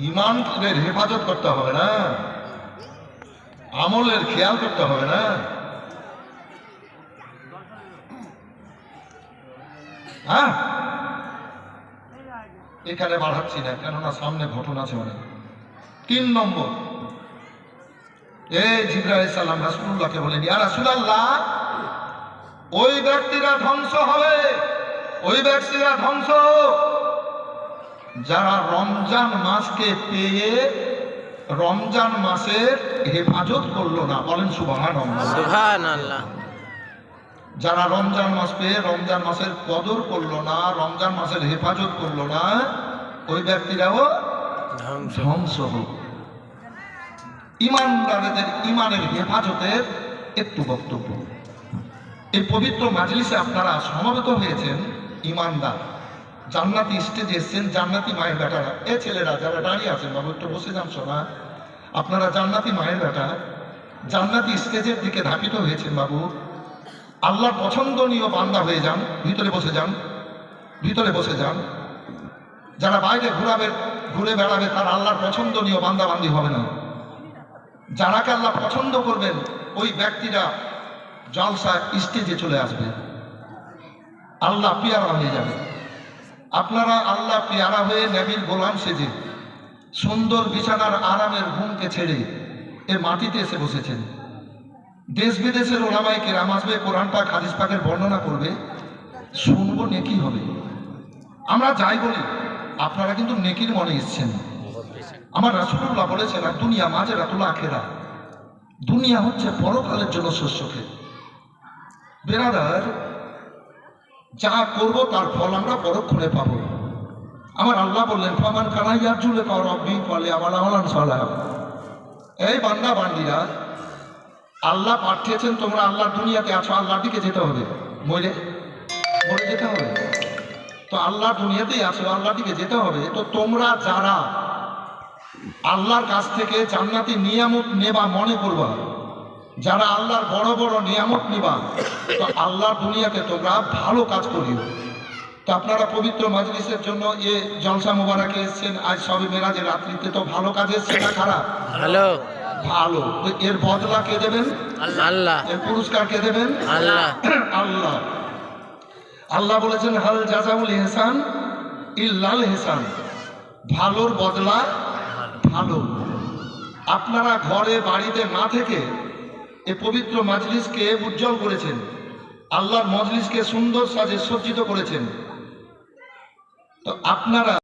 ইমানের হেফাজত করতে হবে না, আমলের খেয়াল করতে হবে না। হ্যাঁ, এখানে বাড়াচ্ছি না, কেননা সামনে ঘটনা আছে অনেক। 3 নম্বর, এই জিবরাইল আলাইহিস সালাম রাসূলুল্লাহকে বলেন, ইয়া রাসূলুল্লাহ, ওই ব্যক্তিরা ধ্বংস হবে, ওই ব্যক্তিরা ধ্বংস যারা রমজান মাসকে পেয়ে রমজান মাসের হেফাজত করলো না। বলেন সুবহানাল্লাহ। সুবহানাল্লাহ। যারা রমজান মাস পেয়ে রমজান মাসের কদর করলো না, রমজান মাসের হেফাজত করলো না, ওই ব্যক্তিরাও ধ্বংস হোক। ইমানদারদের ইমানের হেফাজতের একটু বক্তব্য। এই পবিত্র মাজলিসে আপনারা সমবেত হয়েছেন ইমানদার, জান্নাতি স্টেজে এসছেন, জান্নাতি মায়ের বেটারা। এ ছেলেরা যারা দাঁড়িয়ে আছেন, বাবু একটু বসে যান শোনা, আপনারা জান্নাতি মায়ের বেটা, জান্নাতি স্টেজের দিকে ধাপিত হয়েছেন বাবু। আল্লাহর পছন্দনীয় বান্দা হয়ে যান, ভিতরে বসে যান, ভিতরে বসে যান। যারা বাইরে ঘুরে বেড়াবে তারা আল্লাহর পছন্দনীয় বান্দা বান্দি হবে না। যারাকে আল্লাহ পছন্দ করবেন ওই ব্যক্তিরা জলসা স্টেজে চলে আসবে, আল্লাহ পিয়ারা হয়ে যাবে। আপনারা আল্লাহ পিয়ারা হয়ে নবীর গোলাম সেজে সুন্দর বিছানার আরামের ঘুমকে ছেড়ে এ মাটিতে এসে বসেছেন। দেশ বিদেশের ওলামায়ে কেরাম আসবে, কোরআন পাক হাদিস পাকের বর্ণনা করবে, শুনবো, নেকি হবে। আমরা যাই বলি, আপনারা কিন্তু নেকির মনে এসছেন। আমার রাসূলুল্লাহ বলেছেন, আর দুনিয়া মাজরাতুল আখিরা, দুনিয়া হচ্ছে পরকালের জন্য শস্যক্ষেত। বেরাদার, যা করব তার ফল আমরা পরক্ষণে পাবো। আমার আল্লাহ বললেন, ফামান কানা ইয়ারজু লিকা রাব্বি ফালিয়ামাল সালাহ। এই বান্দা বান্দিরা, আল্লাহ পাঠিয়েছেন, তোমরা আল্লাহর দুনিয়াতে আছো, আল্লাহর দিকে যেতে হবে, মরে যেতে হবে। তো আল্লাহর দুনিয়াতেই আছো, আল্লাহর দিকে যেতে হবে। তো তোমরা যারা আল্লাহর কাছ থেকে জান্নাতি নিয়ামত নেবা মনে করবা, যারা আল্লাহর বড় বড় নিয়ামত নিবা, তো আল্লাহর দুনিয়াতে তোমরা ভালো কাজ করিও। তো আপনারা পবিত্র মাজলিসের জন্য এ জলসা মোবারকে এসেছেন, আজ সবে মেরাজের রাত্রিতে, তো ভালো কাজ এসছে না খারাপ? ভালো। ভালো। তো এর বদলা কে দেবেন? আল্লাহ। এর পুরস্কার কে দেবেন? আল্লাহ। আল্লাহ। আল্লাহ বলেছেন, হাল জাযাউল ইহসান ইল্লাল ইহসান, ভালোর বদলা ভালো। আপনারা ঘরে বাড়িতে না থেকে এই পবিত্র মাজলিসকে উজ্জ্বল করেছেন, আল্লাহর মজলিসকে সুন্দর সাজে সজ্জিত করেছেন। তো আপনারা